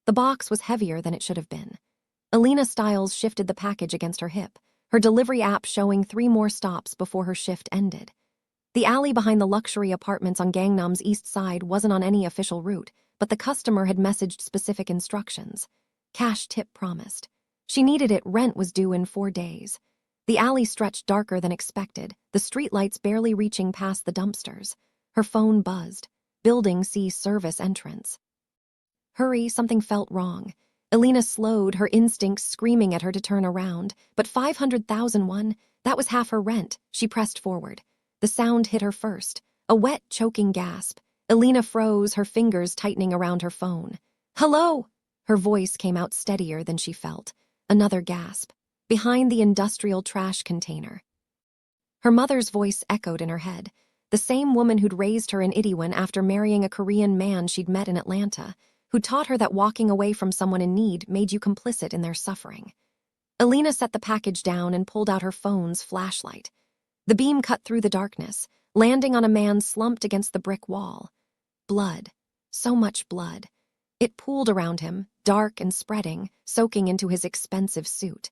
The box was heavier than it should have been. Elena Stiles shifted the package against her hip, her delivery app showing 3 more stops before her shift ended. The alley behind the luxury apartments on Gangnam's east side wasn't on any official route, but the customer had messaged specific instructions. Cash tip promised. She needed it, rent was due in 4 days. The alley stretched darker than expected, the streetlights barely reaching past the dumpsters. Her phone buzzed. Building C service entrance. Hurry, something felt wrong. Elena slowed, her instincts screaming at her to turn around, but 500,001, that was half her rent. She pressed forward. The sound hit her first, a wet, choking gasp. Elena froze, her fingers tightening around her phone. Hello? Her voice came out steadier than she felt. Another gasp. Behind the industrial trash container. Her mother's voice echoed in her head. The same woman who'd raised her in Itaewon after marrying a Korean man she'd met in Atlanta, who taught her that walking away from someone in need made you complicit in their suffering. Elena set the package down and pulled out her phone's flashlight. The beam cut through the darkness, landing on a man slumped against the brick wall. Blood. So much blood. It pooled around him, dark and spreading, soaking into his expensive suit.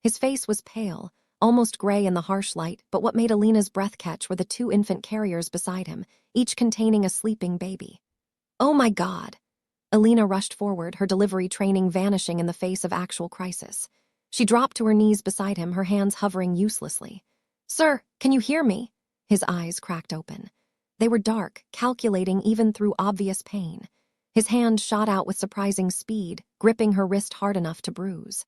His face was pale, almost gray in the harsh light, but what made Elena's breath catch were the 2 infant carriers beside him, each containing a sleeping baby. Oh my God! Elena rushed forward, her delivery training vanishing in the face of actual crisis. She dropped to her knees beside him, her hands hovering uselessly. Sir, can you hear me? His eyes cracked open. They were dark, calculating even through obvious pain. His hand shot out with surprising speed, gripping her wrist hard enough to bruise.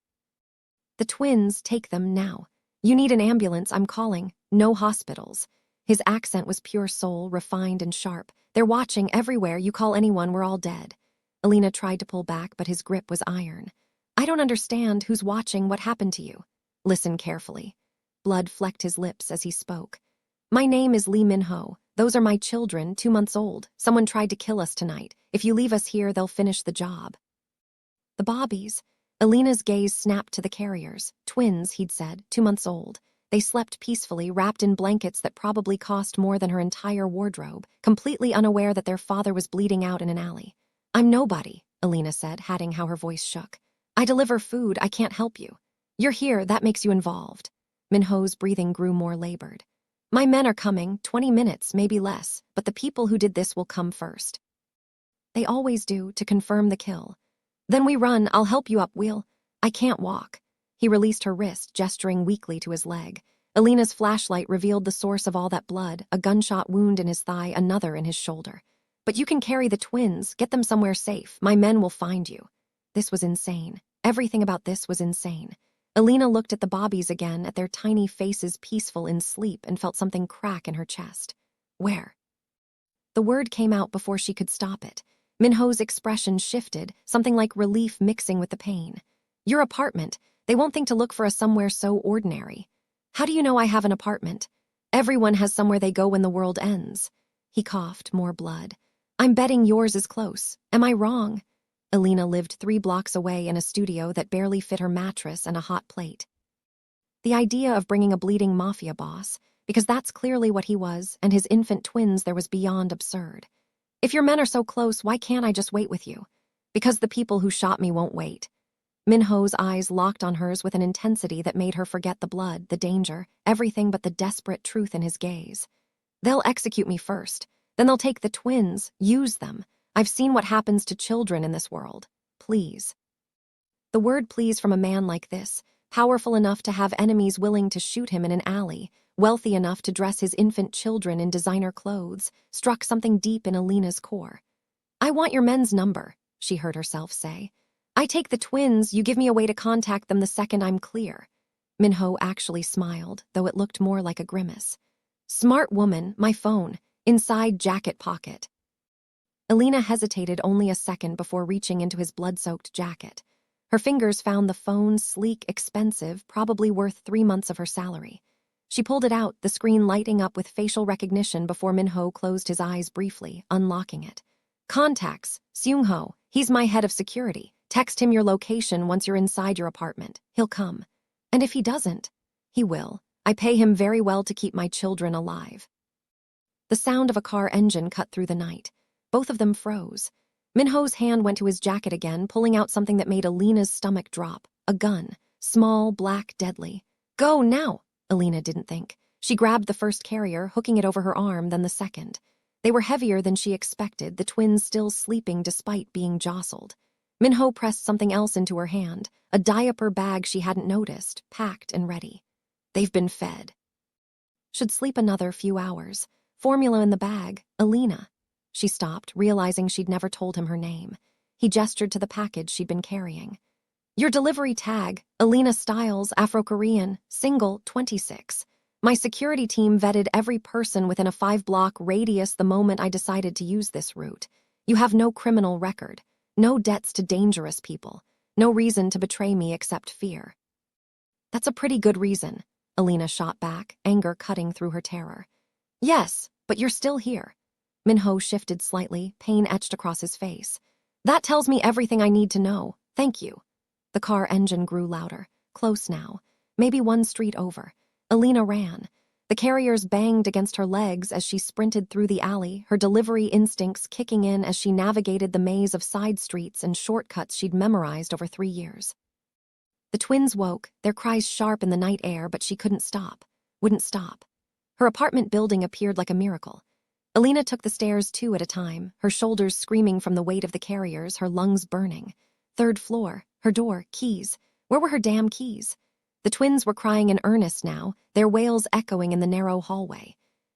The twins, take them now. You need an ambulance, I'm calling. No hospitals. His accent was pure soul, refined and sharp. They're watching everywhere, you call anyone, we're all dead. Elena tried to pull back, but his grip was iron. I don't understand. Who's watching? What happened to you? Listen carefully. Blood flecked his lips as he spoke. My name is Lee Min-ho. Those are my children, 2 months old. Someone tried to kill us tonight. If you leave us here, they'll finish the job. The Bobbies. Elena's gaze snapped to the carriers. Twins, he'd said, 2 months old. They slept peacefully, wrapped in blankets that probably cost more than her entire wardrobe, completely unaware that their father was bleeding out in an alley. I'm nobody, Elena said, hatting how her voice shook. I deliver food, I can't help you. You're here, that makes you involved. Min-ho's breathing grew more labored. My men are coming, 20 minutes, maybe less, but the people who did this will come first. They always do, to confirm the kill. Then we run, I'll help you up, I can't walk. He released her wrist, gesturing weakly to his leg. Elena's flashlight revealed the source of all that blood, a gunshot wound in his thigh, another in his shoulder. But you can carry the twins, get them somewhere safe. My men will find you. This was insane. Everything about this was insane. Elena looked at the Bobbies again, at their tiny faces peaceful in sleep, and felt something crack in her chest. Where? The word came out before she could stop it. Min-ho's expression shifted, something like relief mixing with the pain. Your apartment. They won't think to look for us somewhere so ordinary. How do you know I have an apartment? Everyone has somewhere they go when the world ends. He coughed, more blood. I'm betting yours is close. Am I wrong? Elena lived 3 blocks away in a studio that barely fit her mattress and a hot plate. The idea of bringing a bleeding mafia boss, because that's clearly what he was, and his infant twins there was beyond absurd. If your men are so close, why can't I just wait with you? Because the people who shot me won't wait. Min-ho's eyes locked on hers with an intensity that made her forget the blood, the danger, everything but the desperate truth in his gaze. They'll execute me first. Then they'll take the twins, use them. I've seen what happens to children in this world. Please. The word please from a man like this, powerful enough to have enemies willing to shoot him in an alley, wealthy enough to dress his infant children in designer clothes, struck something deep in Elena's core. I want your men's number, she heard herself say. I take the twins, you give me a way to contact them the second I'm clear. Min-ho actually smiled, though it looked more like a grimace. Smart woman, my phone. Inside jacket pocket. Elena hesitated only a second before reaching into his blood-soaked jacket. Her fingers found the phone, sleek, expensive, probably worth 3 months of her salary. She pulled it out, the screen lighting up with facial recognition before Min-ho closed his eyes briefly, unlocking it. Contacts, Seung-ho, he's my head of security. Text him your location once you're inside your apartment. He'll come. And if he doesn't, he will. I pay him very well to keep my children alive. The sound of a car engine cut through the night. Both of them froze. Minho's hand went to his jacket again, pulling out something that made Elena's stomach drop. A gun. Small, black, deadly. Go, now! Elena didn't think. She grabbed the first carrier, hooking it over her arm, then the second. They were heavier than she expected, the twins still sleeping despite being jostled. Minho pressed something else into her hand, a diaper bag she hadn't noticed, packed and ready. They've been fed. Should sleep another few hours. Formula in the bag. Elena. She stopped, realizing she'd never told him her name. He gestured to the package she'd been carrying. Your delivery tag, Elena Stiles, Afro-Korean, single, 26. My security team vetted every person within a 5-block radius the moment I decided to use this route. You have no criminal record, no debts to dangerous people, no reason to betray me except fear. That's a pretty good reason, Elena shot back, anger cutting through her terror. Yes, but you're still here. Minho shifted slightly, pain etched across his face. That tells me everything I need to know. Thank you. The car engine grew louder. Close now. Maybe one street over. Elena ran. The carriers banged against her legs as she sprinted through the alley, her delivery instincts kicking in as she navigated the maze of side streets and shortcuts she'd memorized over 3 years. The twins woke, their cries sharp in the night air, but she couldn't stop. Wouldn't stop. Her apartment building appeared like a miracle. Elena took the stairs 2 at a time, her shoulders screaming from the weight of the carriers, her lungs burning. 3rd floor, her door, keys. Where were her damn keys? The twins were crying in earnest now, their wails echoing in the narrow hallway.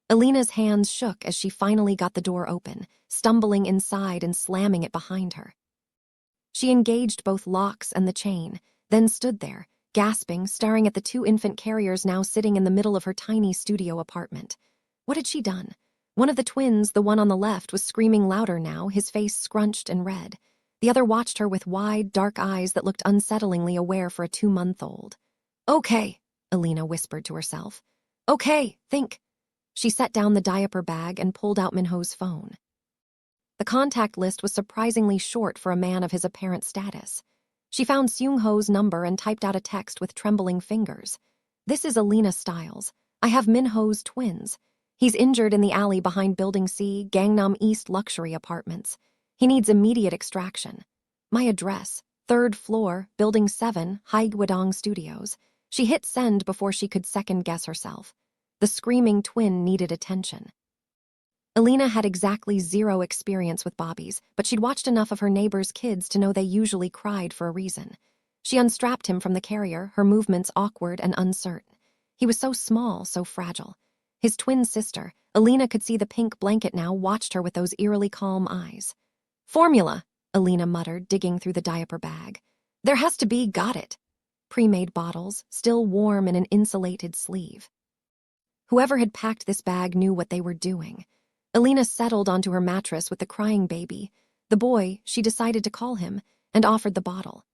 Elena's hands shook as she finally got the door open, stumbling inside and slamming it behind her. She engaged both locks and the chain, then stood there, gasping, staring at the 2 infant carriers now sitting in the middle of her tiny studio apartment. What had she done? One of the twins, the one on the left, was screaming louder now, his face scrunched and red. The other watched her with wide, dark eyes that looked unsettlingly aware for a 2-month-old. Okay, Elena whispered to herself. Okay, think. She set down the diaper bag and pulled out Minho's phone. The contact list was surprisingly short for a man of his apparent status. She found Seung-ho's number and typed out a text with trembling fingers. This is Elena Stiles. I have Minho's twins. He's injured in the alley behind Building C, Gangnam East luxury apartments. He needs immediate extraction. My address, 3rd floor, Building 7, Haigwadong Studios. She hit send before she could second-guess herself. The screaming twin needed attention. Elena had exactly 0 experience with bobbies, but she'd watched enough of her neighbors' kids to know they usually cried for a reason. She unstrapped him from the carrier, her movements awkward and uncertain. He was so small, so fragile. His twin sister, Elena could see the pink blanket now, watched her with those eerily calm eyes. Formula, Elena muttered, digging through the diaper bag. There has to be, got it. Pre-made bottles, still warm in an insulated sleeve. Whoever had packed this bag knew what they were doing. Elena settled onto her mattress with the crying baby, the boy, she decided to call him, and offered the bottle.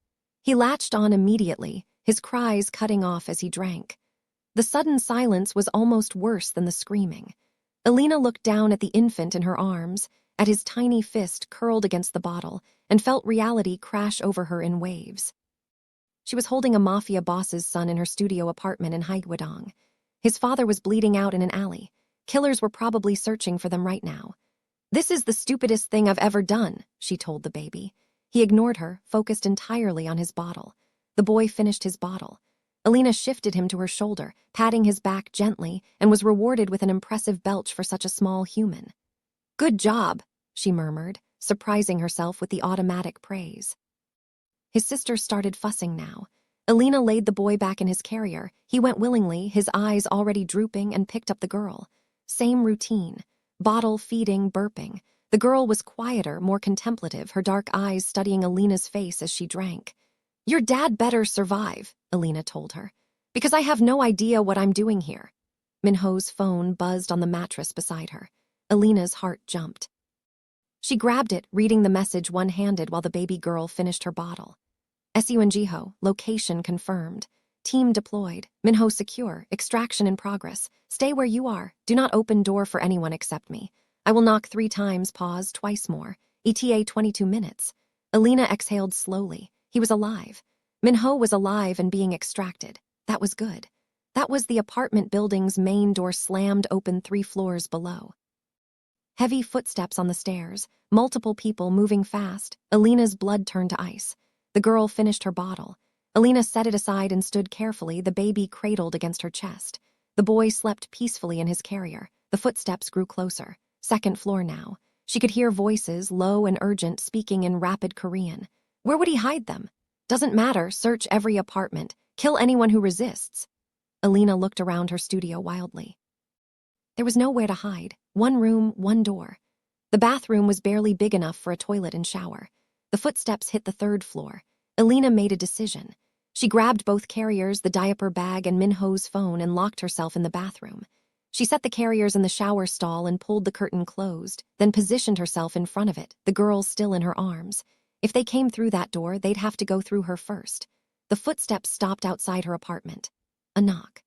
He latched on immediately, his cries cutting off as he drank. The sudden silence was almost worse than the screaming. Elena looked down at the infant in her arms, at his tiny fist curled against the bottle, and felt reality crash over her in waves. She was holding a Mafia boss's son in her studio apartment in Haigwadong. His father was bleeding out in an alley. Killers were probably searching for them right now. This is the stupidest thing I've ever done, she told the baby. He ignored her, focused entirely on his bottle. The boy finished his bottle. Elena shifted him to her shoulder, patting his back gently, and was rewarded with an impressive belch for such a small human. Good job, she murmured, surprising herself with the automatic praise. His sister started fussing now. Elena laid the boy back in his carrier. He went willingly, his eyes already drooping, and picked up the girl. Same routine. Bottle, feeding, burping. The girl was quieter, more contemplative, her dark eyes studying Elena's face as she drank. Your dad better survive, Elena told her, because I have no idea what I'm doing here. Minho's phone buzzed on the mattress beside her. Elena's heart jumped. She grabbed it, reading the message one-handed while the baby girl finished her bottle. Seoul, location confirmed. Team deployed. Minho secure. Extraction in progress. Stay where you are. Do not open door for anyone except me. I will knock 3 times, pause, twice more. ETA 22 minutes. Elena exhaled slowly. He was alive. Minho was alive and being extracted. That was good. That was the apartment building's main door slammed open 3 floors below. Heavy footsteps on the stairs, multiple people moving fast. Elena's blood turned to ice. The girl finished her bottle. Elena set it aside and stood carefully, the baby cradled against her chest. The boy slept peacefully in his carrier. The footsteps grew closer. Second floor now. She could hear voices, low and urgent, speaking in rapid Korean. Where would he hide them? Doesn't matter, search every apartment. Kill anyone who resists. Elena looked around her studio wildly. There was nowhere to hide. One room, one door. The bathroom was barely big enough for a toilet and shower. The footsteps hit the third floor. Elena made a decision. She grabbed both carriers, the diaper bag, and Minho's phone and locked herself in the bathroom. She set the carriers in the shower stall and pulled the curtain closed, then positioned herself in front of it, the girl still in her arms. If they came through that door, they'd have to go through her first. The footsteps stopped outside her apartment. A knock.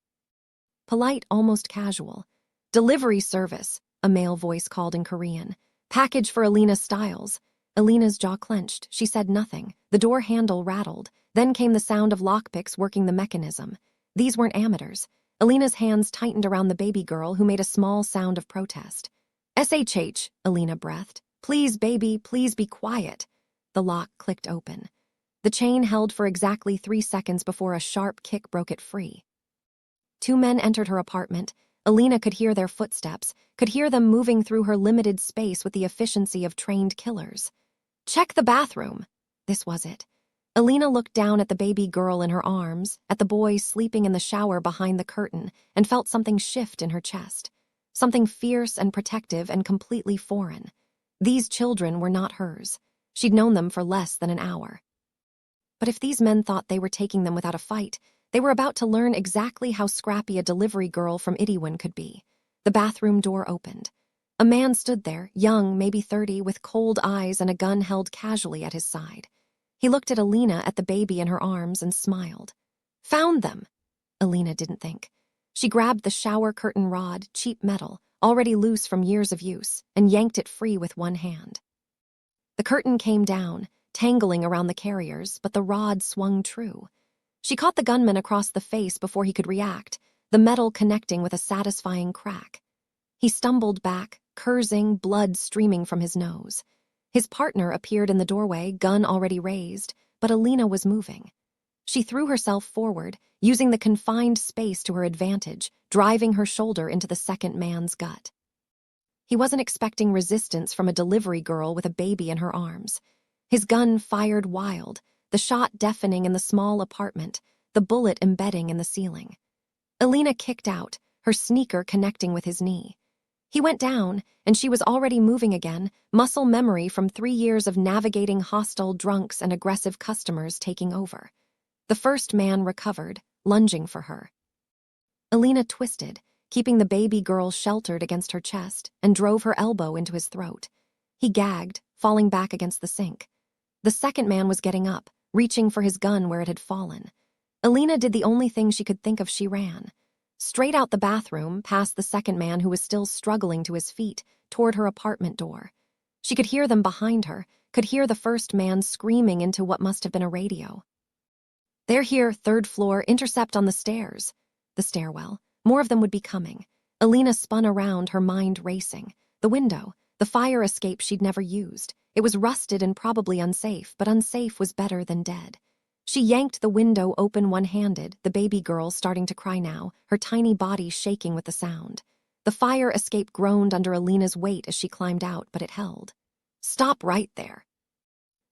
Polite, almost casual. Delivery service, a male voice called in Korean. Package for Elena Stiles. Elena's jaw clenched. She said nothing. The door handle rattled. Then came the sound of lockpicks working the mechanism. These weren't amateurs. Elena's hands tightened around the baby girl, who made a small sound of protest. SHH, Elena breathed. Please, baby, please be quiet. The lock clicked open. The chain held for exactly 3 seconds before a sharp kick broke it free. 2 men entered her apartment. Elena could hear their footsteps, could hear them moving through her limited space with the efficiency of trained killers. Check the bathroom. This was it. Elena looked down at the baby girl in her arms, at the boy sleeping in the shower behind the curtain, and felt something shift in her chest. Something fierce and protective and completely foreign. These children were not hers. She'd known them for less than an hour. But if these men thought they were taking them without a fight, they were about to learn exactly how scrappy a delivery girl from Itaewon could be. The bathroom door opened. A man stood there, young, maybe 30, with cold eyes and a gun held casually at his side. He looked at Elena, at the baby in her arms, and smiled. Found them! Elena didn't think. She grabbed the shower curtain rod, cheap metal, already loose from years of use, and yanked it free with one hand. The curtain came down, tangling around the carriers, but the rod swung true. She caught the gunman across the face before he could react, the metal connecting with a satisfying crack. He stumbled back, cursing, blood streaming from his nose. His partner appeared in the doorway, gun already raised, but Elena was moving. She threw herself forward, using the confined space to her advantage, driving her shoulder into the second man's gut. He wasn't expecting resistance from a delivery girl with a baby in her arms. His gun fired wild, the shot deafening in the small apartment, the bullet embedding in the ceiling. Elena kicked out, her sneaker connecting with his knee. He went down, and she was already moving again, muscle memory from 3 years of navigating hostile drunks and aggressive customers taking over. The first man recovered, lunging for her. Elena twisted, keeping the baby girl sheltered against her chest, and drove her elbow into his throat. He gagged, falling back against the sink. The second man was getting up, reaching for his gun where it had fallen. Elena did the only thing she could think of. She ran. Straight out the bathroom, past the second man who was still struggling to his feet, toward her apartment door. She could hear them behind her, could hear the first man screaming into what must have been a radio. They're here, 3rd floor, intercept on the stairs. The stairwell. More of them would be coming. Elena spun around, her mind racing. The window, the fire escape she'd never used. It was rusted and probably unsafe, but unsafe was better than dead. She yanked the window open one-handed, the baby girl starting to cry now, her tiny body shaking with the sound. The fire escape groaned under Elena's weight as she climbed out, but it held. Stop right there.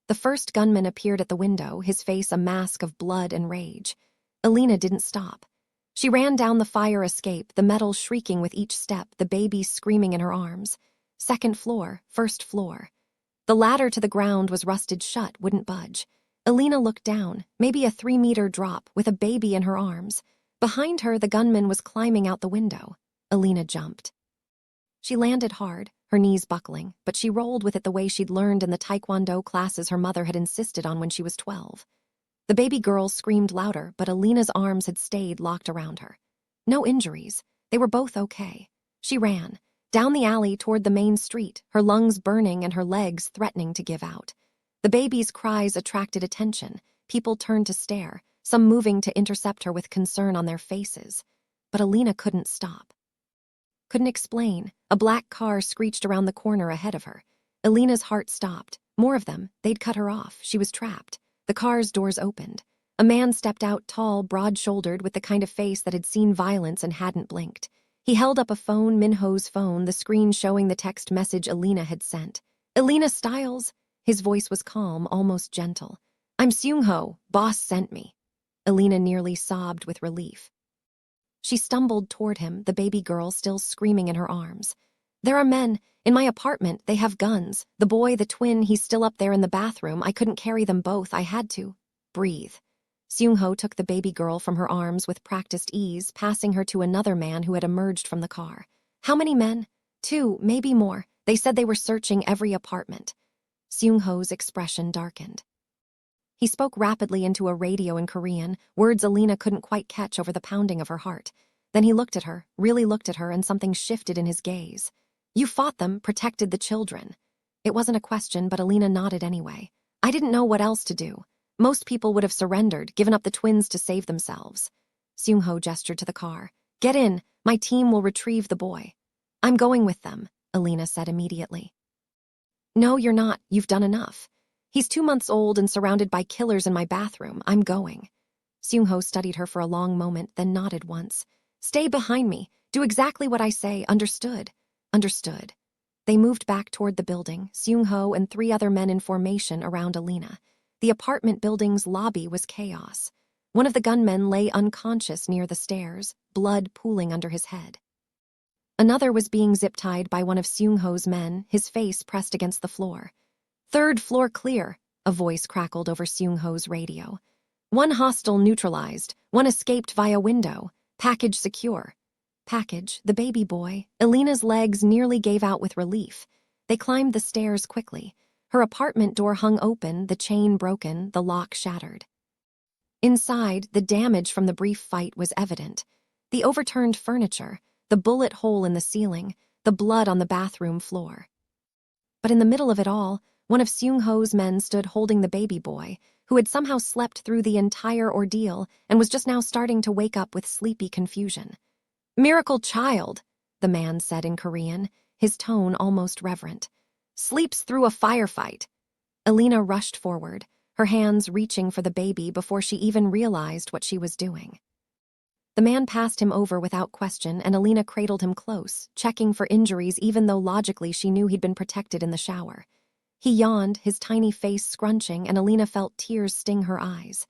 The first gunman appeared at the window, his face a mask of blood and rage. Elena didn't stop. She ran down the fire escape, the metal shrieking with each step, the baby screaming in her arms. 2nd floor, 1st floor. The ladder to the ground was rusted shut, wouldn't budge. Elena looked down, maybe a 3-meter drop, with a baby in her arms. Behind her, the gunman was climbing out the window. Elena jumped. She landed hard, her knees buckling, but she rolled with it the way she'd learned in the taekwondo classes her mother had insisted on when she was 12. The baby girl screamed louder, but Elena's arms had stayed locked around her. No injuries. They were both okay. She ran, down the alley toward the main street, her lungs burning and her legs threatening to give out. The baby's cries attracted attention. People turned to stare, some moving to intercept her with concern on their faces. But Elena couldn't stop. Couldn't explain. A black car screeched around the corner ahead of her. Elena's heart stopped. More of them. They'd cut her off. She was trapped. The car's doors opened. A man stepped out, tall, broad-shouldered, with the kind of face that had seen violence and hadn't blinked. He held up a phone, Minho's phone, the screen showing the text message Elena had sent. "Elena Stiles." His voice was calm, almost gentle. "I'm Seung-ho. Boss sent me." Elena nearly sobbed with relief. She stumbled toward him, the baby girl still screaming in her arms. "There are men. In my apartment, they have guns. The boy, the twin, he's still up there in the bathroom. I couldn't carry them both. I had to. Breathe." Seung-ho took the baby girl from her arms with practiced ease, passing her to another man who had emerged from the car. "How many men?" "2, maybe more. They said they were searching every apartment." Seung-ho's expression darkened. He spoke rapidly into a radio in Korean, words Elena couldn't quite catch over the pounding of her heart. Then he looked at her, really looked at her, and something shifted in his gaze. "You fought them, protected the children." It wasn't a question, but Elena nodded anyway. "I didn't know what else to do. Most people would have surrendered, given up the twins to save themselves." Seung-ho gestured to the car. "Get in. My team will retrieve the boy." "I'm going with them," Elena said immediately. "No, you're not. You've done enough. He's 2 months old and surrounded by killers in my bathroom. I'm going." Seung-ho studied her for a long moment, then nodded once. "Stay behind me. Do exactly what I say. Understood?" "Understood." They moved back toward the building, Seung-ho and 3 other men in formation around Elena. The apartment building's lobby was chaos. One of the gunmen lay unconscious near the stairs, blood pooling under his head. Another was being zip-tied by one of Seung-ho's men, his face pressed against the floor. "Third floor clear," a voice crackled over Seung-ho's radio. "1 hostile neutralized, 1 escaped via window. Package secure." Package, the baby boy. Elena's legs nearly gave out with relief. They climbed the stairs quickly. Her apartment door hung open, the chain broken, the lock shattered. Inside, the damage from the brief fight was evident. The overturned furniture, the bullet hole in the ceiling, the blood on the bathroom floor. But in the middle of it all, one of Seung-ho's men stood holding the baby boy, who had somehow slept through the entire ordeal and was just now starting to wake up with sleepy confusion. "Miracle child," the man said in Korean, his tone almost reverent. "Sleeps through a firefight." Elena rushed forward, her hands reaching for the baby before she even realized what she was doing. The man passed him over without question, and Elena cradled him close, checking for injuries even though logically she knew he'd been protected in the shower. He yawned, his tiny face scrunching, and Elena felt tears sting her eyes.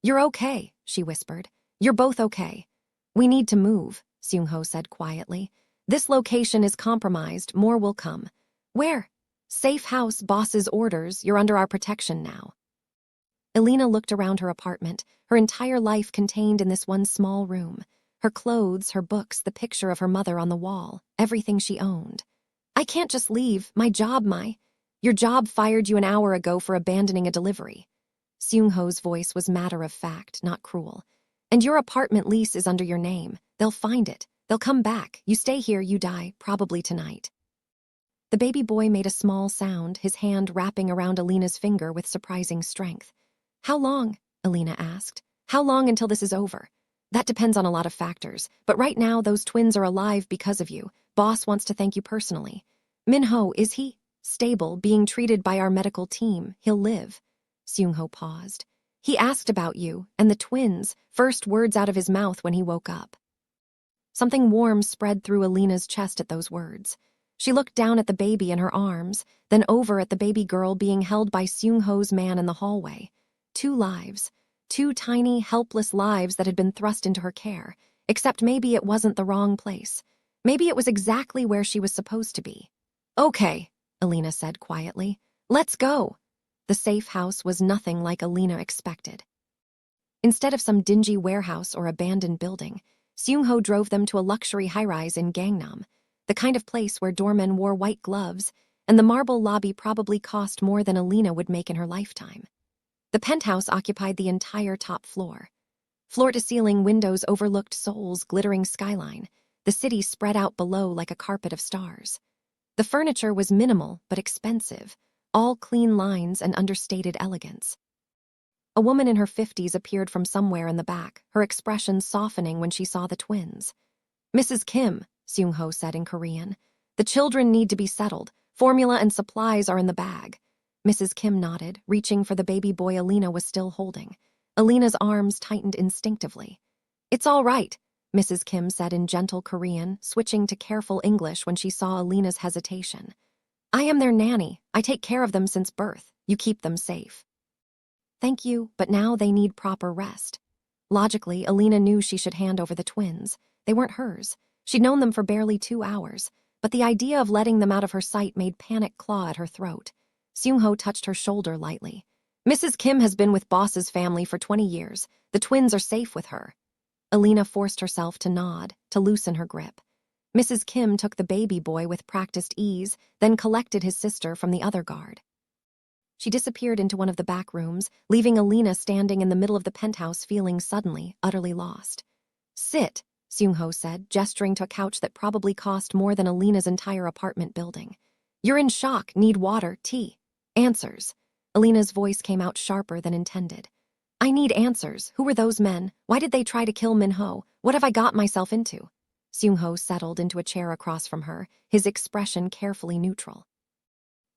"You're okay," she whispered. "You're both okay." "We need to move," Seung-ho said quietly. "This location is compromised. More will come." "Where?" "Safe house, boss's orders. You're under our protection now." Elena looked around her apartment, her entire life contained in this one small room. Her clothes, her books, the picture of her mother on the wall, everything she owned. "I can't just leave. My job, Your job fired you an hour ago for abandoning a delivery." Seung-ho's voice was matter-of-fact, not cruel. "And your apartment lease is under your name. They'll find it. They'll come back. You stay here, you die, probably tonight." The baby boy made a small sound, his hand wrapping around Elena's finger with surprising strength. "How long?" Elena asked. "How long until this is over?" "That depends on a lot of factors, but right now those twins are alive because of you. Boss wants to thank you personally." "Minho, is he?" "Stable, being treated by our medical team. He'll live." Seung-ho paused. "He asked about you, and the twins, first words out of his mouth when he woke up." Something warm spread through Elena's chest at those words. She looked down at the baby in her arms, then over at the baby girl being held by Seung-ho's man in the hallway. 2 lives. 2 tiny, helpless lives that had been thrust into her care, except maybe it wasn't the wrong place. Maybe it was exactly where she was supposed to be. "Okay," Elena said quietly. "Let's go." The safe house was nothing like Elena expected. Instead of some dingy warehouse or abandoned building, Seung-ho drove them to a luxury high-rise in Gangnam, the kind of place where doormen wore white gloves, and the marble lobby probably cost more than Elena would make in her lifetime. The penthouse occupied the entire top floor. Floor-to-ceiling windows overlooked Seoul's glittering skyline, the city spread out below like a carpet of stars. The furniture was minimal but expensive, all clean lines and understated elegance. A woman in her 50s appeared from somewhere in the back, her expression softening when she saw the twins. "Mrs. Kim," Seung-ho said in Korean. "The children need to be settled. Formula and supplies are in the bag." Mrs. Kim nodded, reaching for the baby boy Elena was still holding. Elena's arms tightened instinctively. "It's all right," Mrs. Kim said in gentle Korean, switching to careful English when she saw Elena's hesitation. "I am their nanny. I take care of them since birth. You keep them safe." "Thank you, but now they need proper rest." Logically, Elena knew she should hand over the twins. They weren't hers. She'd known them for barely 2 hours, but the idea of letting them out of her sight made panic claw at her throat. Seung-ho touched her shoulder lightly. "Mrs. Kim has been with Boss's family for 20 years. The twins are safe with her." Elena forced herself to nod, to loosen her grip. Mrs. Kim took the baby boy with practiced ease, then collected his sister from the other guard. She disappeared into one of the back rooms, leaving Elena standing in the middle of the penthouse feeling suddenly, utterly lost. "Sit," Seung-ho said, gesturing to a couch that probably cost more than Elena's entire apartment building. "You're in shock, need water, tea. Answers." Elena's voice came out sharper than intended. "I need answers. Who were those men? Why did they try to kill Min-ho? What have I got myself into?" Seung-ho settled into a chair across from her, his expression carefully neutral.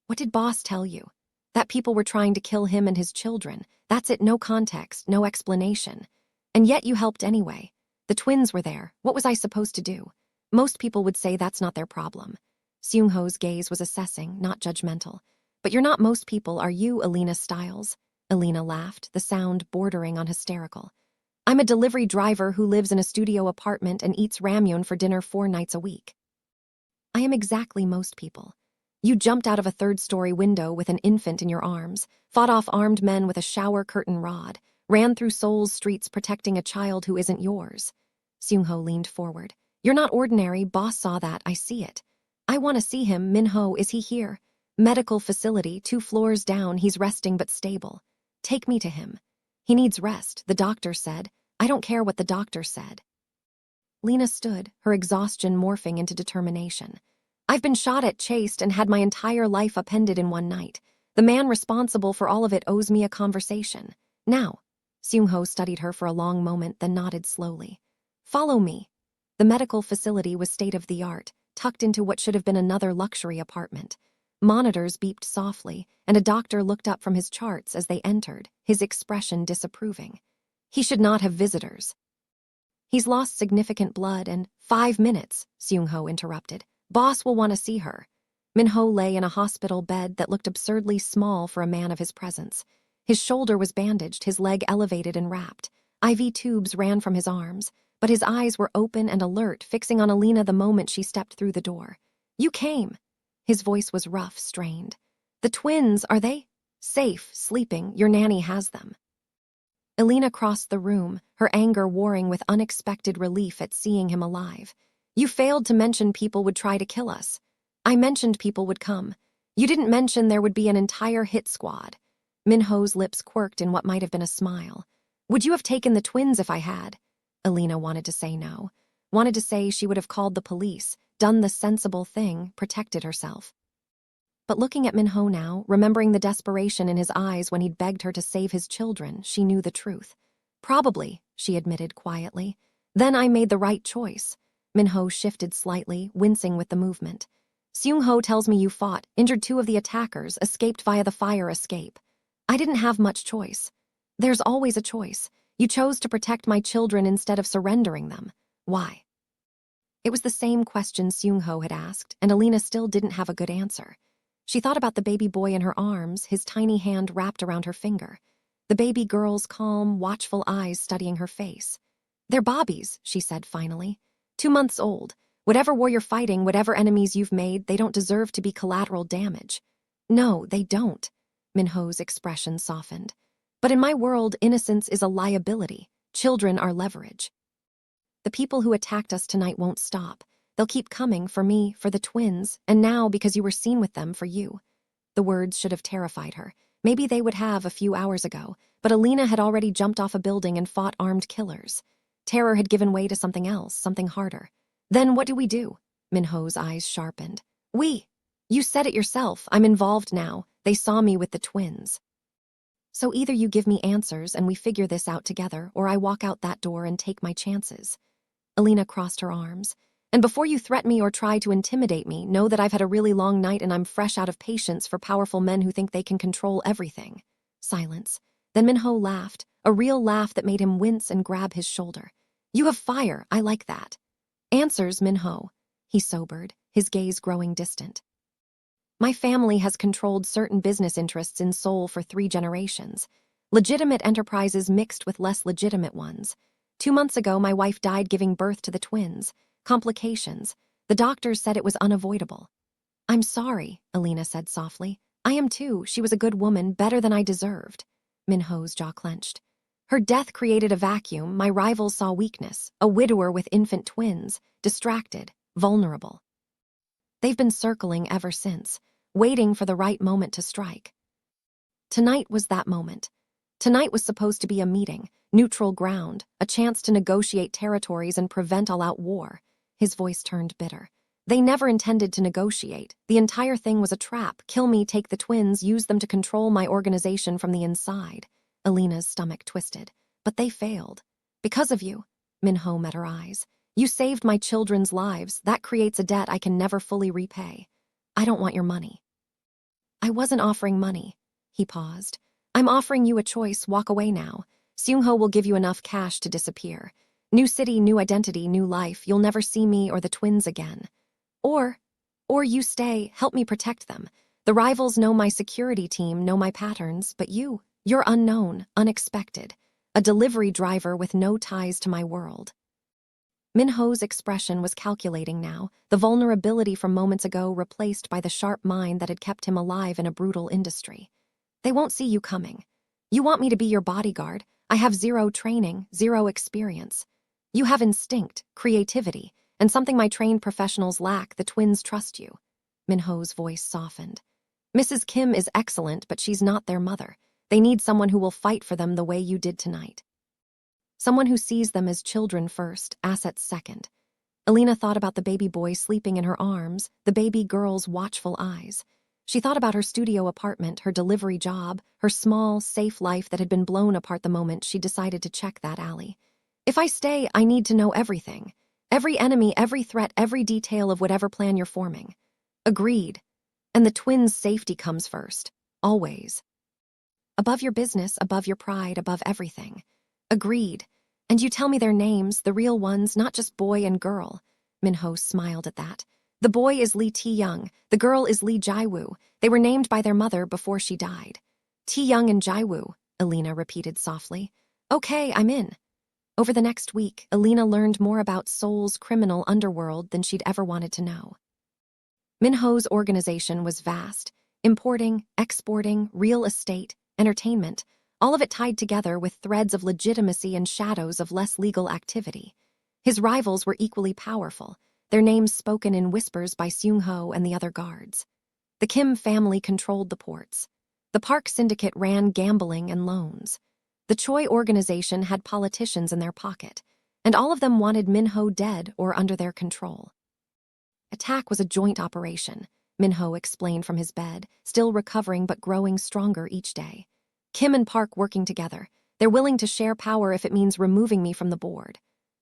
"What did Boss tell you?" "That people were trying to kill him and his children. That's it, no context, no explanation. And yet you helped anyway. The twins were there. What was I supposed to do?" "Most people would say that's not their problem." Seung-ho's gaze was assessing, not judgmental. "But you're not most people, are you, Elena Stiles?" Elena laughed, the sound bordering on hysterical. "I'm a delivery driver who lives in a studio apartment and eats ramyun for dinner 4 nights a week." "I am exactly most people. You jumped out of a 3rd-story window with an infant in your arms, fought off armed men with a shower curtain rod, ran through Seoul's streets protecting a child who isn't yours." Seung-ho leaned forward. "You're not ordinary. Boss saw that. I see it. I want to see him. Min-ho, is he here?" "Medical facility, 2 floors down. He's resting but stable." "Take me to him." "He needs rest, the doctor said." "I don't care what the doctor said." Lena stood, her exhaustion morphing into determination. "I've been shot at, chased, and had my entire life upended in one night. The man responsible for all of it owes me a conversation. Now." Seung-ho studied her for a long moment, then nodded slowly. "Follow me." The medical facility was state-of-the-art, tucked into what should have been another luxury apartment. Monitors beeped softly, and a doctor looked up from his charts as they entered, his expression disapproving. "He should not have visitors." "He's lost significant blood and—" "5 minutes," Seung-ho interrupted. "Boss will want to see her." Min-ho lay in a hospital bed that looked absurdly small for a man of his presence. His shoulder was bandaged, his leg elevated and wrapped. IV tubes ran from his arms, but his eyes were open and alert, fixing on Elena the moment she stepped through the door. "You came." His voice was rough, strained. "The twins, are they?" "Safe, sleeping. Your nanny has them." Elena crossed the room, her anger warring with unexpected relief at seeing him alive. "You failed to mention people would try to kill us." "I mentioned people would come. You didn't mention there would be an entire hit squad." Min-ho's lips quirked in what might have been a smile. "Would you have taken the twins if I had?" Elena wanted to say no. Wanted to say she would have called the police, done the sensible thing, protected herself. But looking at Min-ho now, remembering the desperation in his eyes when he'd begged her to save his children, she knew the truth. "Probably," she admitted quietly. "Then I made the right choice." Min-ho shifted slightly, wincing with the movement. "Seung-ho tells me you fought, injured 2 of the attackers, escaped via the fire escape." "I didn't have much choice." "There's always a choice. You chose to protect my children instead of surrendering them. Why?" It was the same question Seung-ho had asked, and Elena still didn't have a good answer. She thought about the baby boy in her arms, his tiny hand wrapped around her finger. The baby girl's calm, watchful eyes studying her face. "They're Bobbies," she said finally. 2 months old. Whatever war you're fighting, whatever enemies you've made, they don't deserve to be collateral damage." "No, they don't." Min-ho's expression softened. "But in my world, innocence is a liability. Children are leverage. The people who attacked us tonight won't stop. They'll keep coming for me, for the twins, and now, because you were seen with them, for you." The words should have terrified her. Maybe they would have a few hours ago, but Elena had already jumped off a building and fought armed killers. Terror had given way to something else, something harder. "Then what do we do?" Min-ho's eyes sharpened. "We. You said it yourself. I'm involved now. They saw me with the twins. So either you give me answers and we figure this out together, or I walk out that door and take my chances." Elena crossed her arms. And before you threat me or try to intimidate me, know that I've had a really long night and I'm fresh out of patience for powerful men who think they can control everything. Silence. Then Minho laughed, a real laugh that made him wince and grab his shoulder. You have fire, I like that. Answers, Minho. He sobered, his gaze growing distant. My family has controlled certain business interests in Seoul for 3 generations. Legitimate enterprises mixed with less legitimate ones. 2 months ago, my wife died giving birth to the twins. Complications. The doctors said it was unavoidable. I'm sorry, Elena said softly. I am too. She was a good woman, better than I deserved. Minho's jaw clenched. Her death created a vacuum. My rivals saw weakness, a widower with infant twins, distracted, vulnerable. They've been circling ever since, waiting for the right moment to strike. Tonight was that moment. Tonight was supposed to be a meeting, neutral ground, a chance to negotiate territories and prevent all-out war. His voice turned bitter. They never intended to negotiate. The entire thing was a trap. Kill me, take the twins, use them to control my organization from the inside. Elena's stomach twisted. But they failed. Because of you. Minho met her eyes. You saved my children's lives. That creates a debt I can never fully repay. I don't want your money. I wasn't offering money. He paused. I'm offering you a choice. Walk away now. Seungho will give you enough cash to disappear. New city, new identity, new life. You'll never see me or the twins again. Or you stay, help me protect them. The rivals know my security team, know my patterns, but you're unknown, unexpected. A delivery driver with no ties to my world. Minho's expression was calculating now, the vulnerability from moments ago replaced by the sharp mind that had kept him alive in a brutal industry. They won't see you coming. You want me to be your bodyguard. I have 0 training, 0 experience. You have instinct, creativity, and something my trained professionals lack. The twins trust you. Minho's voice softened. Mrs. Kim is excellent, but she's not their mother. They need someone who will fight for them the way you did tonight. Someone who sees them as children first, assets second. Elena thought about the baby boy sleeping in her arms, the baby girl's watchful eyes. She thought about her studio apartment, her delivery job, her small, safe life that had been blown apart the moment she decided to check that alley. If I stay, I need to know everything. Every enemy, every threat, every detail of whatever plan you're forming. Agreed. And the twins' safety comes first. Always. Above your business, above your pride, above everything. Agreed. And you tell me their names, the real ones, not just boy and girl. Minho smiled at that. The boy is Lee Tae-young, the girl is Lee Jae-woo. They were named by their mother before she died. Tae-young and Jae-woo, Elena repeated softly. Okay, I'm in. Over the next week, Elena learned more about Seoul's criminal underworld than she'd ever wanted to know. Minho's organization was vast, importing, exporting, real estate, entertainment, all of it tied together with threads of legitimacy and shadows of less legal activity. His rivals were equally powerful, their names spoken in whispers by Seungho and the other guards. The Kim family controlled the ports. The Park Syndicate ran gambling and loans. The Choi organization had politicians in their pocket, and all of them wanted Minho dead or under their control. Attack was a joint operation, Minho explained from his bed, still recovering but growing stronger each day. Kim and Park working together. They're willing to share power if it means removing me from the board.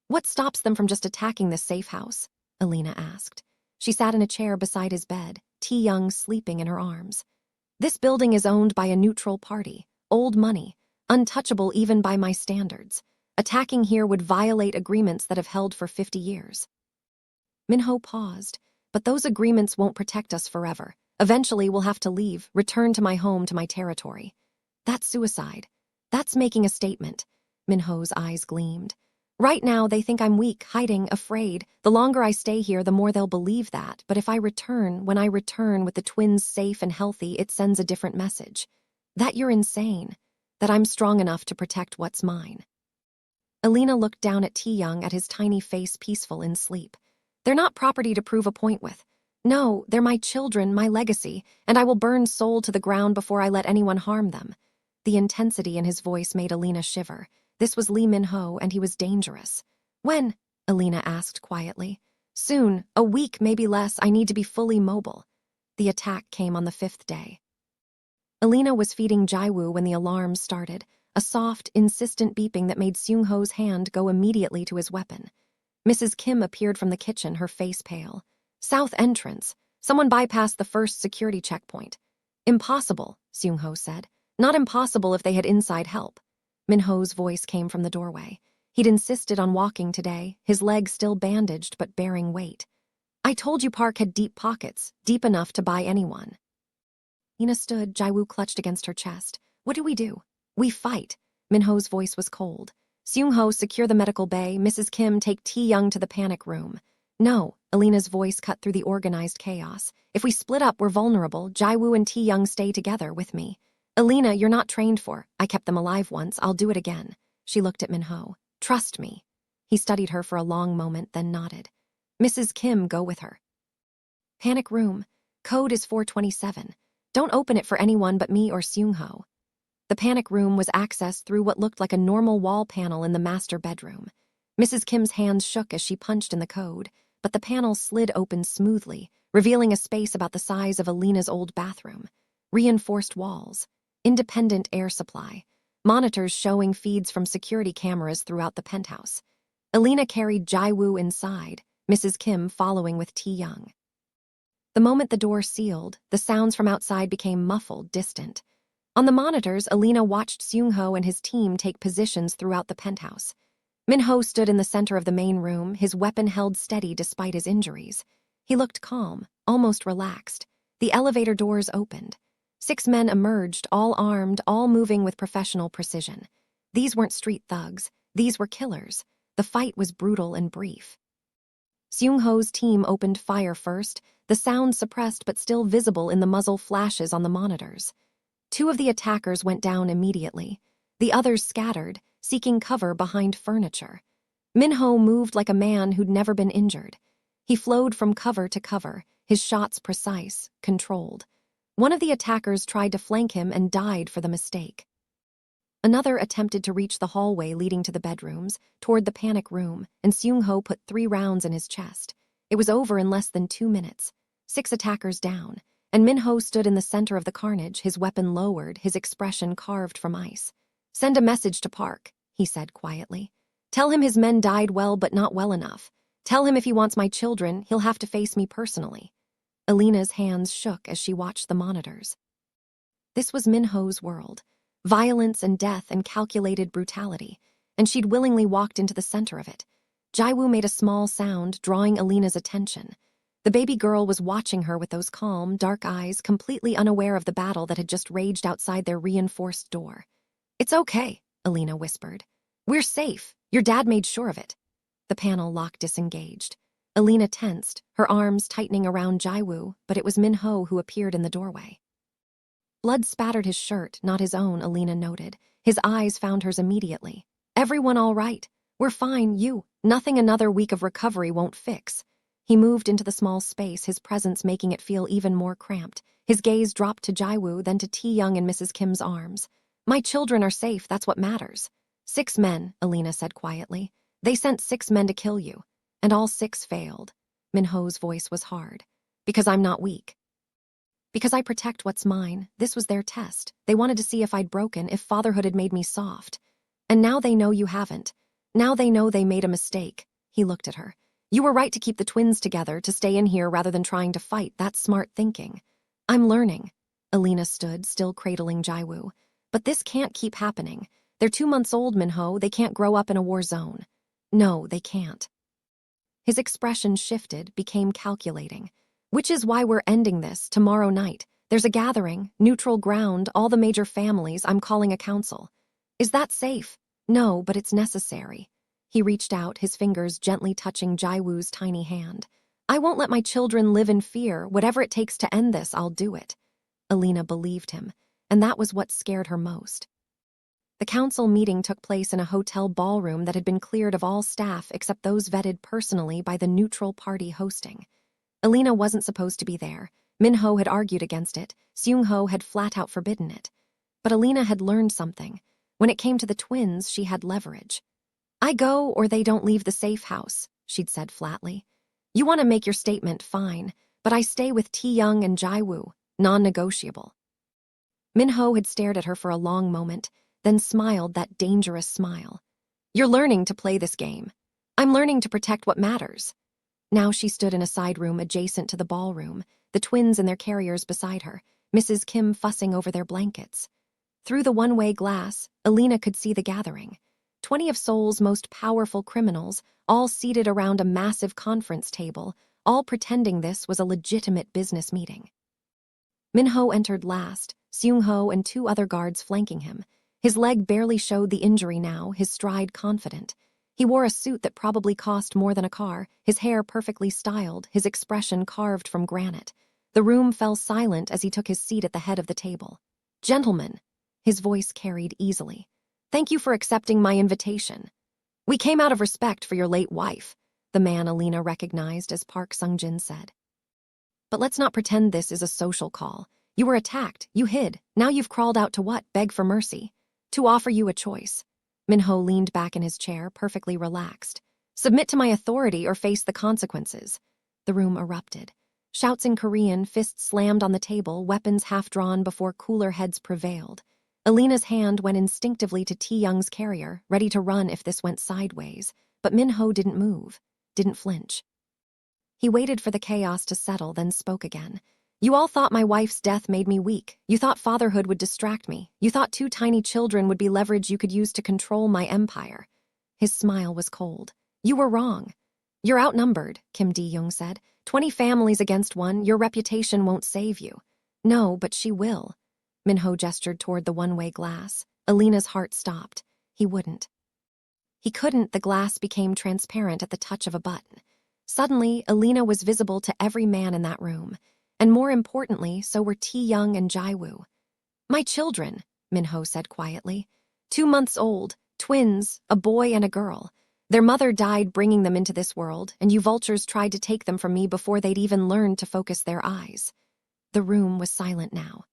What stops them from just attacking this safe house? Elena asked. She sat in a chair beside his bed, Tae-young sleeping in her arms. This building is owned by a neutral party, old money, untouchable even by my standards. Attacking here would violate agreements that have held for 50 years. Minho paused, but those agreements won't protect us forever. Eventually we'll have to leave, return to my home, to my territory. That's suicide. That's making a statement. Minho's eyes gleamed. Right now, they think I'm weak, hiding, afraid. The longer I stay here, the more they'll believe that. But if I return, when I return with the twins safe and healthy, it sends a different message. That you're insane. That I'm strong enough to protect what's mine. Elena looked down at Tae-young, at his tiny face peaceful in sleep. They're not property to prove a point with. No, they're my children, my legacy, and I will burn Seoul to the ground before I let anyone harm them. The intensity in his voice made Elena shiver. This was Lee Minho, and he was dangerous. When? Elena asked quietly. Soon, a week, maybe less. I need to be fully mobile. The attack came on the 5th day. Elena was feeding Jae-woo when the alarm started, a soft, insistent beeping that made Seungho's hand go immediately to his weapon. Mrs. Kim appeared from the kitchen, her face pale. South entrance. Someone bypassed the first security checkpoint. Impossible, Seung-ho said. Not impossible if they had inside help. Min-ho's voice came from the doorway. He'd insisted on walking today, his legs still bandaged but bearing weight. I told you Park had deep pockets, deep enough to buy anyone. Ina stood, Jae-woo clutched against her chest. What do? We fight. Min-ho's voice was cold. Seung-ho, secure the medical bay. Mrs. Kim, take Tae-young to the panic room. No, Elena's voice cut through the organized chaos. If we split up, we're vulnerable. Jae-woo and Tae-young stay together with me. Elena, you're not trained for. I kept them alive once. I'll do it again. She looked at Min-ho. Trust me. He studied her for a long moment, then nodded. Mrs. Kim, go with her. Panic room. Code is 427. Don't open it for anyone but me or Seung-ho. The panic room was accessed through what looked like a normal wall panel in the master bedroom. Mrs. Kim's hands shook as she punched in the code, but the panel slid open smoothly, revealing a space about the size of Elena's old bathroom. Reinforced walls, independent air supply, monitors showing feeds from security cameras throughout the penthouse. Elena carried Jae-woo inside, Mrs. Kim following with Tae-young. The moment the door sealed, the sounds from outside became muffled, distant. On the monitors, Elena watched Seung-ho and his team take positions throughout the penthouse. Min-ho stood in the center of the main room, his weapon held steady despite his injuries. He looked calm, almost relaxed. The elevator doors opened. 6 men emerged, all armed, all moving with professional precision. These weren't street thugs. These were killers. The fight was brutal and brief. Seung-ho's team opened fire first, the sound suppressed but still visible in the muzzle flashes on the monitors. 2 of the attackers went down immediately. The others scattered, seeking cover behind furniture. Min-ho moved like a man who'd never been injured. He flowed from cover to cover, his shots precise, controlled. One of the attackers tried to flank him and died for the mistake. Another attempted to reach the hallway leading to the bedrooms, toward the panic room, and Seung-ho put 3 rounds in his chest. It was over in less than 2 minutes. 6 attackers down, and Min-ho stood in the center of the carnage, his weapon lowered, his expression carved from ice. Send a message to Park, he said quietly. Tell him his men died well but not well enough. Tell him if he wants my children, he'll have to face me personally. Elena's hands shook as she watched the monitors. This was Min-ho's world. Violence and death and calculated brutality, and she'd willingly walked into the center of it. Jae-woo made a small sound, drawing Elena's attention. The baby girl was watching her with those calm, dark eyes, completely unaware of the battle that had just raged outside their reinforced door. It's okay, Elena whispered. We're safe. Your dad made sure of it. The panel lock disengaged. Elena tensed, her arms tightening around Jae-woo, but it was Min-ho who appeared in the doorway. Blood spattered his shirt, not his own, Elena noted. His eyes found hers immediately. Everyone all right? We're fine, you. Nothing another week of recovery won't fix. He moved into the small space, his presence making it feel even more cramped. His gaze dropped to Jae-woo, then to Tae-young in Mrs. Kim's arms. My children are safe, that's what matters. 6 men, Elena said quietly. They sent 6 men to kill you. And all 6 failed. Min-ho's voice was hard. Because I'm not weak. Because I protect what's mine. This was their test. They wanted to see if I'd broken, if fatherhood had made me soft. And now they know you haven't. Now they know they made a mistake. He looked at her. You were right to keep the twins together, to stay in here rather than trying to fight. That's smart thinking. I'm learning. Elena stood, still cradling Jae-woo. But this can't keep happening. They're 2 months old, Min-ho. They can't grow up in a war zone. No, they can't. His expression shifted, became calculating. Which is why we're ending this tomorrow night. There's a gathering, neutral ground, all the major families. I'm calling a council. Is that safe? No, but it's necessary. He reached out, his fingers gently touching Jae-woo's tiny hand. I won't let my children live in fear. Whatever it takes to end this, I'll do it. Elena believed him, and that was what scared her most. The council meeting took place in a hotel ballroom that had been cleared of all staff except those vetted personally by the neutral party hosting. Elena wasn't supposed to be there. Min-ho had argued against it. Seung-ho had flat out forbidden it. But Elena had learned something. When it came to the twins, she had leverage. I go or they don't leave the safe house, she'd said flatly. You want to make your statement, fine, but I stay with Tae-young and Jae-woo, non-negotiable. Min-ho had stared at her for a long moment, then smiled that dangerous smile. You're learning to play this game. I'm learning to protect what matters. Now she stood in a side room adjacent to the ballroom, the twins and their carriers beside her, Mrs. Kim fussing over their blankets. Through the one-way glass, Elena could see the gathering. 20 of Seoul's most powerful criminals, all seated around a massive conference table, all pretending this was a legitimate business meeting. Min-ho entered last, Seung-ho and 2 other guards flanking him. His leg barely showed the injury now, his stride confident. He wore a suit that probably cost more than a car, his hair perfectly styled, his expression carved from granite. The room fell silent as he took his seat at the head of the table. "Gentlemen," his voice carried easily, "thank you for accepting my invitation. We came out of respect for your late wife," the man Elena recognized as Park Sung-jin said. "But let's not pretend this is a social call. You were attacked, you hid, now you've crawled out to what? Beg for mercy? To offer you a choice." Min-ho leaned back in his chair, perfectly relaxed. "Submit to my authority or face the consequences." The room erupted. Shouts in Korean, fists slammed on the table, weapons half-drawn before cooler heads prevailed. Elena's hand went instinctively to Tae-young's carrier, ready to run if this went sideways, but Min-ho didn't move, didn't flinch. He waited for the chaos to settle, then spoke again. "You all thought my wife's death made me weak. You thought fatherhood would distract me. You thought 2 tiny children would be leverage you could use to control my empire." His smile was cold. "You were wrong. You're outnumbered," Kim Dae-young said. 20 families against 1, your reputation won't save you." "No, but she will." Min-ho gestured toward the one-way glass. Elena's heart stopped. He wouldn't. He couldn't. The glass became transparent at the touch of a button. Suddenly, Elena was visible to every man in that room. And more importantly, so were Tae-young and Jae-woo. "My children," Min-ho said quietly. 2 months old, twins, a boy and a girl. Their mother died bringing them into this world, and you vultures tried to take them from me before they'd even learned to focus their eyes." The room was silent now.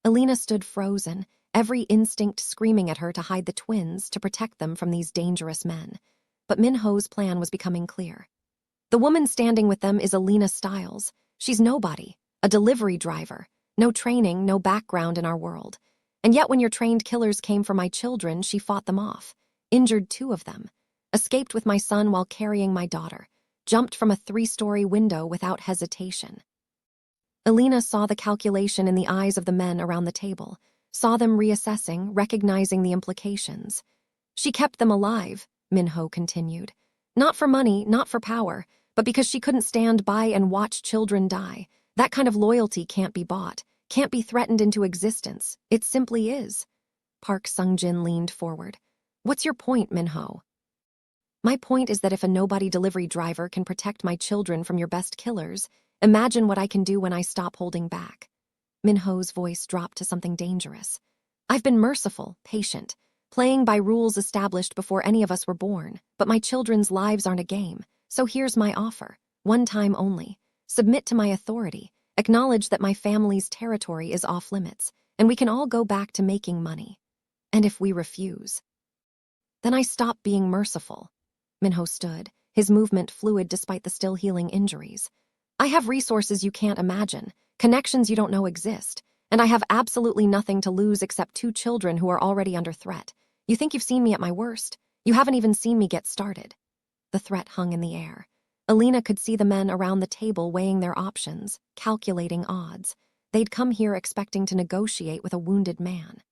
Elena stood frozen, every instinct screaming at her to hide the twins, to protect them from these dangerous men. But Min-ho's plan was becoming clear. The woman standing with them is Elena Stiles. She's nobody, a delivery driver, no training, no background in our world. And yet when your trained killers came for my children, she fought them off, injured 2 of them, escaped with my son while carrying my daughter, jumped from a 3-story window without hesitation. Elena saw the calculation in the eyes of the men around the table, saw them reassessing, recognizing the implications. "She kept them alive," Min-ho continued. "Not for money, not for power, but because she couldn't stand by and watch children die. That kind of loyalty can't be bought, can't be threatened into existence. It simply is." Park Sung-jin leaned forward. "What's your point, Min-ho?" "My point is that if a nobody delivery driver can protect my children from your best killers, imagine what I can do when I stop holding back." Min-ho's voice dropped to something dangerous. "I've been merciful, patient, playing by rules established before any of us were born, but my children's lives aren't a game. So here's my offer, one time only. Submit to my authority, acknowledge that my family's territory is off limits, and we can all go back to making money. And if we refuse, then I stop being merciful." Min-ho stood, his movement fluid despite the still healing injuries. "I have resources you can't imagine, connections you don't know exist, and I have absolutely nothing to lose except 2 children who are already under threat. You think you've seen me at my worst? You haven't even seen me get started." The threat hung in the air. Elena could see the men around the table weighing their options, calculating odds. They'd come here expecting to negotiate with a wounded man.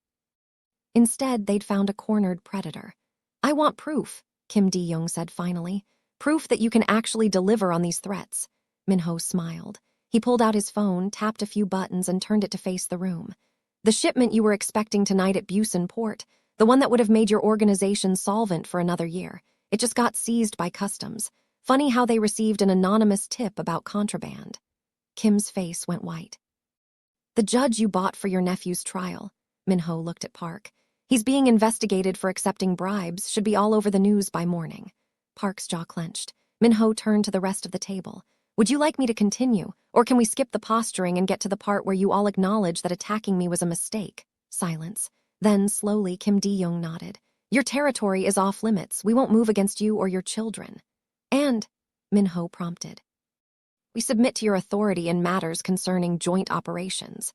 Instead, they'd found a cornered predator. "I want proof," Kim Dae-young said finally. "Proof that you can actually deliver on these threats." Min-ho smiled. He pulled out his phone, tapped a few buttons, and turned it to face the room. "The shipment you were expecting tonight at Busan Port, the one that would have made your organization solvent for another year. It just got seized by customs. Funny how they received an anonymous tip about contraband." Kim's face went white. "The judge you bought for your nephew's trial." Min-ho looked at Park. "He's being investigated for accepting bribes, should be all over the news by morning." Park's jaw clenched. Min-ho turned to the rest of the table. "Would you like me to continue, or can we skip the posturing and get to the part where you all acknowledge that attacking me was a mistake?" Silence. Then, slowly, Kim Dae-young nodded. "Your territory is off limits. We won't move against you or your children." "And," Min-ho prompted, "we submit to your authority in matters concerning joint operations."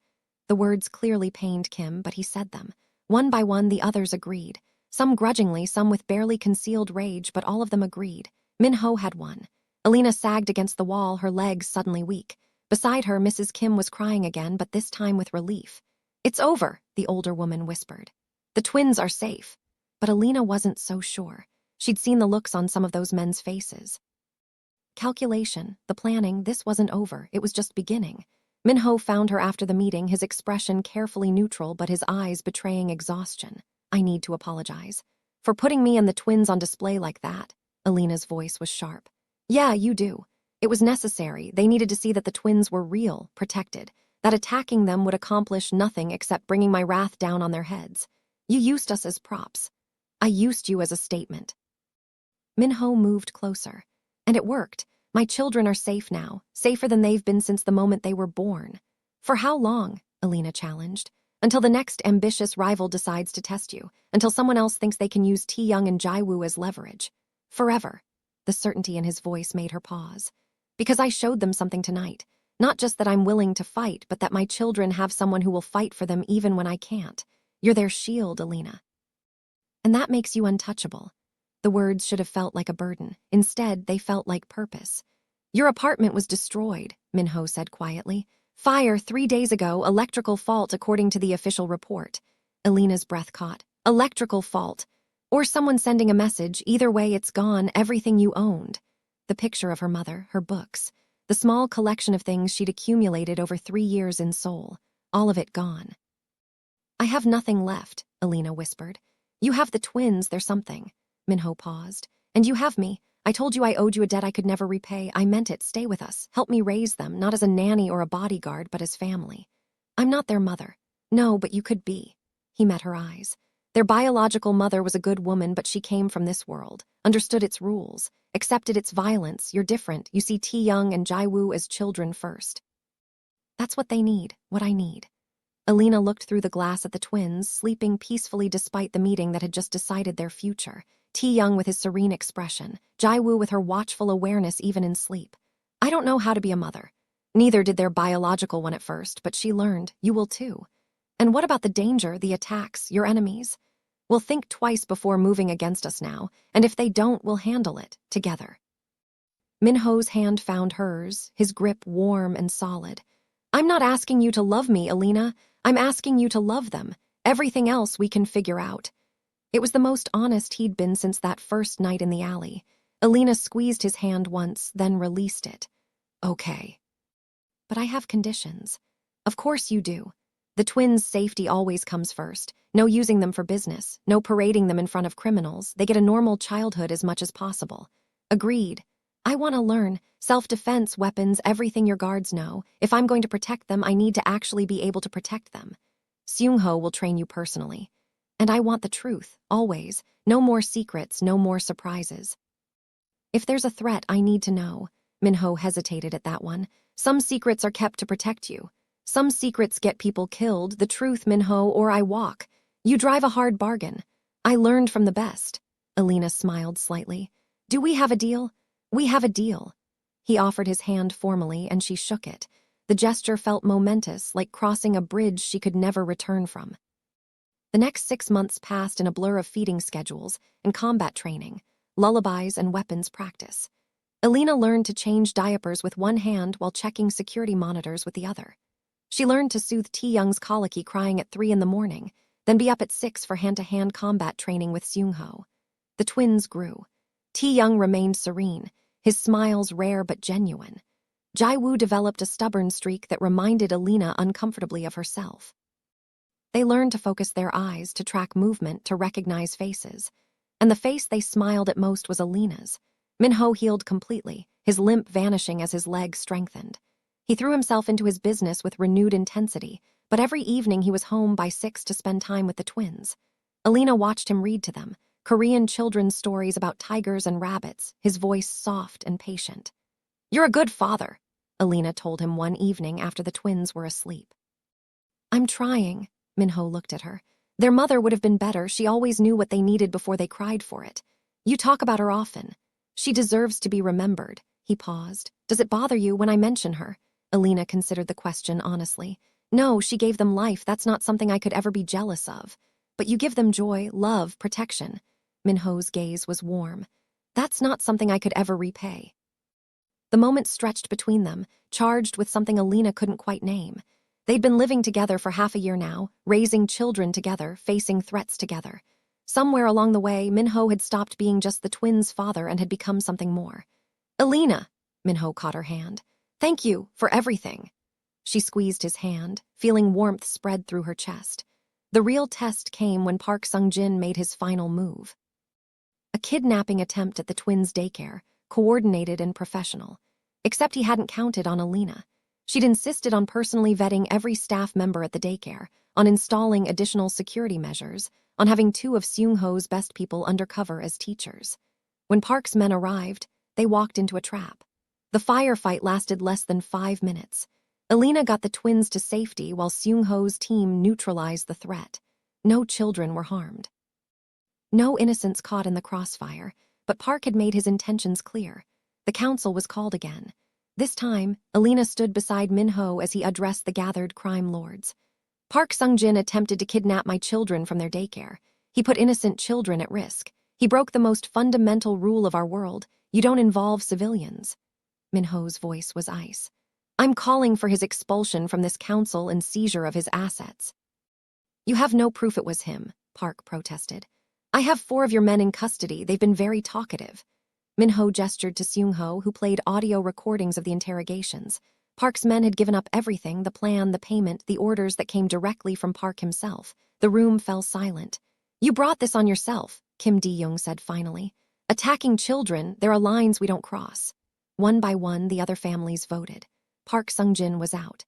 The words clearly pained Kim, but he said them. One by one, the others agreed. Some grudgingly, some with barely concealed rage, but all of them agreed. Min-ho had won. Elena sagged against the wall, her legs suddenly weak. Beside her, Mrs. Kim was crying again, but this time with relief. "It's over," the older woman whispered. "The twins are safe." But Elena wasn't so sure. She'd seen the looks on some of those men's faces. Calculation, the planning, this wasn't over, it was just beginning. Min-ho found her after the meeting, his expression carefully neutral but his eyes betraying exhaustion. "I need to apologize. For putting me and the twins on display like that." Elena's voice was sharp. "Yeah, you do. It was necessary. They needed to see that the twins were real, protected, that attacking them would accomplish nothing except bringing my wrath down on their heads. You used us as props. I used you as a statement." Min-ho moved closer. "And it worked. My children are safe now, safer than they've been since the moment they were born." "For how long?" Elena challenged. "Until the next ambitious rival decides to test you, until someone else thinks they can use Tae-young and Jae-woo as leverage. Forever." The certainty in his voice made her pause. "Because I showed them something tonight. Not just that I'm willing to fight, but that my children have someone who will fight for them even when I can't. You're their shield, Elena. And that makes you untouchable." The words should have felt like a burden. Instead, they felt like purpose. "Your apartment was destroyed," Min-ho said quietly. "Fire 3 days ago, electrical fault according to the official report." Elena's breath caught. "Electrical fault. Or someone sending a message. Either way, it's gone, everything you owned." The picture of her mother, her books, the small collection of things she'd accumulated over 3 years in Seoul, all of it gone. "I have nothing left," Elena whispered. "You have the twins, they're something." Min-ho paused. "And you have me. I told you I owed you a debt I could never repay. I meant it. Stay with us. Help me raise them, not as a nanny or a bodyguard, but as family." "I'm not their mother." "No, but you could be." He met her eyes. "Their biological mother was a good woman, but she came from this world, understood its rules, accepted its violence. You're different. You see Tae-young and Jae-woo as children first." "That's what they need, what I need." Elena looked through the glass at the twins, sleeping peacefully despite the meeting that had just decided their future. Tae-young with his serene expression, Jae-woo with her watchful awareness even in sleep. "I don't know how to be a mother. Neither did their biological one at first, but she learned. You will too. And what about the danger, the attacks, your enemies? We'll think twice before moving against us now, and if they don't, we'll handle it, together." Min-ho's hand found hers, his grip warm and solid. "I'm not asking you to love me, Elena. I'm asking you to love them. Everything else we can figure out." It was the most honest he'd been since that first night in the alley. Elena squeezed his hand once, then released it. "Okay. But I have conditions." "Of course you do. The twins' safety always comes first. No using them for business, no parading them in front of criminals. They get a normal childhood as much as possible." "Agreed. I want to learn. Self-defense, weapons, everything your guards know. If I'm going to protect them, I need to actually be able to protect them. Seung-ho will train you personally. And I want the truth, always. No more secrets, no more surprises." "If there's a threat, I need to know." Min-ho hesitated at that one. "Some secrets are kept to protect you. Some secrets get people killed. The truth, Min-ho, or I walk. You drive a hard bargain. I learned from the best." Elena smiled slightly. "Do we have a deal?" "We have a deal." He offered his hand formally, and she shook it. The gesture felt momentous, like crossing a bridge she could never return from. The next 6 months passed in a blur of feeding schedules and combat training, lullabies and weapons practice. Elena learned to change diapers with one hand while checking security monitors with the other. She learned to soothe Tae-young's colicky crying at 3 in the morning, then be up at 6 for hand-to-hand combat training with Seung-ho. The twins grew. Tae-young remained serene, his smiles rare but genuine. Jae-woo developed a stubborn streak that reminded Elena uncomfortably of herself. They learned to focus their eyes, to track movement, to recognize faces. And the face they smiled at most was Elena's. Min-ho healed completely, his limp vanishing as his legs strengthened. He threw himself into his business with renewed intensity, but every evening he was home by 6 to spend time with the twins. Elena watched him read to them, Korean children's stories about tigers and rabbits, his voice soft and patient. "You're a good father," Elena told him one evening after the twins were asleep. "I'm trying." Min-ho looked at her. "Their mother would have been better. She always knew what they needed before they cried for it. You talk about her often. She deserves to be remembered." He paused. "Does it bother you when I mention her?" Elena considered the question honestly. "No, she gave them life. That's not something I could ever be jealous of." But you give them joy, love, protection. Minho's gaze was warm. That's not something I could ever repay. The moment stretched between them, charged with something Elena couldn't quite name. They'd been living together for half a year now, raising children together, facing threats together. Somewhere along the way, Minho had stopped being just the twins' father and had become something more. Elena, Minho caught her hand. Thank you for everything. She squeezed his hand, feeling warmth spread through her chest. The real test came when Park Sung-jin made his final move. A kidnapping attempt at the twins' daycare, coordinated and professional. Except he hadn't counted on Elena. She'd insisted on personally vetting every staff member at the daycare, on installing additional security measures, on having 2 of Seung-ho's best people undercover as teachers. When Park's men arrived, they walked into a trap. The firefight lasted less than 5 minutes. Elena got the twins to safety while Seung-ho's team neutralized the threat. No children were harmed. No innocents caught in the crossfire, but Park had made his intentions clear. The council was called again. This time, Elena stood beside Minho as he addressed the gathered crime lords. Park Sung-jin attempted to kidnap my children from their daycare. He put innocent children at risk. He broke the most fundamental rule of our world. You don't involve civilians. Minho's voice was ice. I'm calling for his expulsion from this council and seizure of his assets. You have no proof it was him, Park protested. I have 4 of your men in custody. They've been very talkative. Minho gestured to Seung-ho, who played audio recordings of the interrogations. Park's men had given up everything, the plan, the payment, the orders that came directly from Park himself. The room fell silent. You brought this on yourself, Kim Di-young said finally. Attacking children, there are lines we don't cross. One by one, the other families voted. Park Sung-jin was out.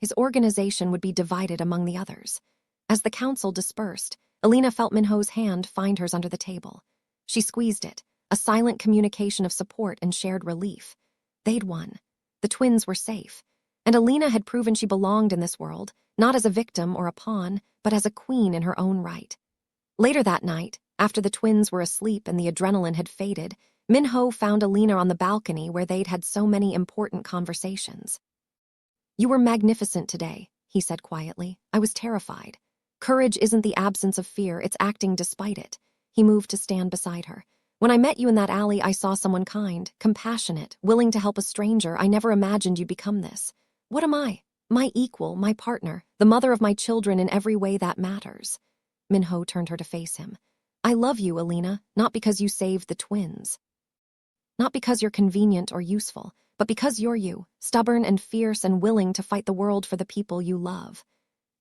His organization would be divided among the others. As the council dispersed, Elena felt Minho's hand find hers under the table. She squeezed it, a silent communication of support and shared relief. They'd won. The twins were safe. And Elena had proven she belonged in this world, not as a victim or a pawn, but as a queen in her own right. Later that night, after the twins were asleep and the adrenaline had faded, Minho found Elena on the balcony where they'd had so many important conversations. You were magnificent today, he said quietly. I was terrified. Courage isn't the absence of fear, it's acting despite it. He moved to stand beside her. When I met you in that alley, I saw someone kind, compassionate, willing to help a stranger. I never imagined you'd become this. What am I? My equal, my partner, the mother of my children in every way that matters. Minho turned her to face him. I love you, Elena, not because you saved the twins. Not because you're convenient or useful, but because you're you, stubborn and fierce and willing to fight the world for the people you love.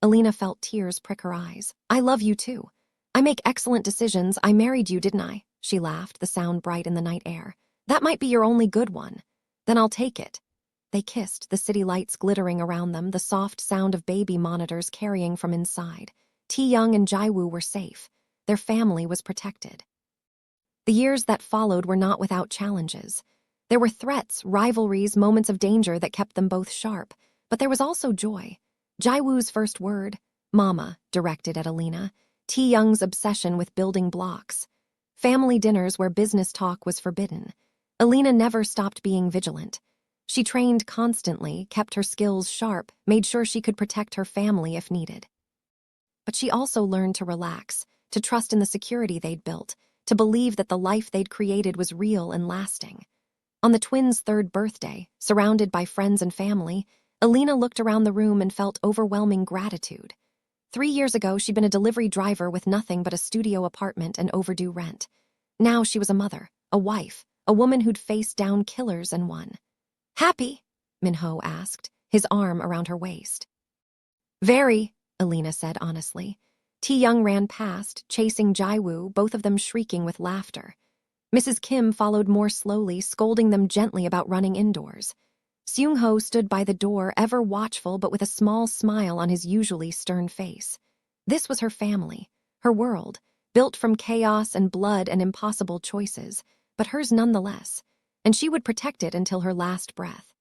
Elena felt tears prick her eyes. I love you too. I make excellent decisions. I married you, didn't I? She laughed, the sound bright in the night air. That might be your only good one. Then I'll take it. They kissed, the city lights glittering around them, the soft sound of baby monitors carrying from inside. Tae-young and Jae-woo were safe. Their family was protected. The years that followed were not without challenges. There were threats, rivalries, moments of danger that kept them both sharp, but there was also joy. Jae-woo's first word, Mama, directed at Elena. Tae-young's obsession with building blocks. Family dinners where business talk was forbidden. Elena never stopped being vigilant. She trained constantly, kept her skills sharp, made sure she could protect her family if needed. But she also learned to relax, to trust in the security they'd built, to believe that the life they'd created was real and lasting. On the twins' 3rd birthday, surrounded by friends and family, Elena looked around the room and felt overwhelming gratitude. 3 years ago, she'd been a delivery driver with nothing but a studio apartment and overdue rent. Now she was a mother, a wife, a woman who'd faced down killers and won. Happy? Minho asked, his arm around her waist. Very, Elena said honestly. Tae-young ran past, chasing Jae-woo, both of them shrieking with laughter. Mrs. Kim followed more slowly, scolding them gently about running indoors. Seung-ho stood by the door, ever watchful but with a small smile on his usually stern face. This was her family, her world, built from chaos and blood and impossible choices, but hers nonetheless, and she would protect it until her last breath.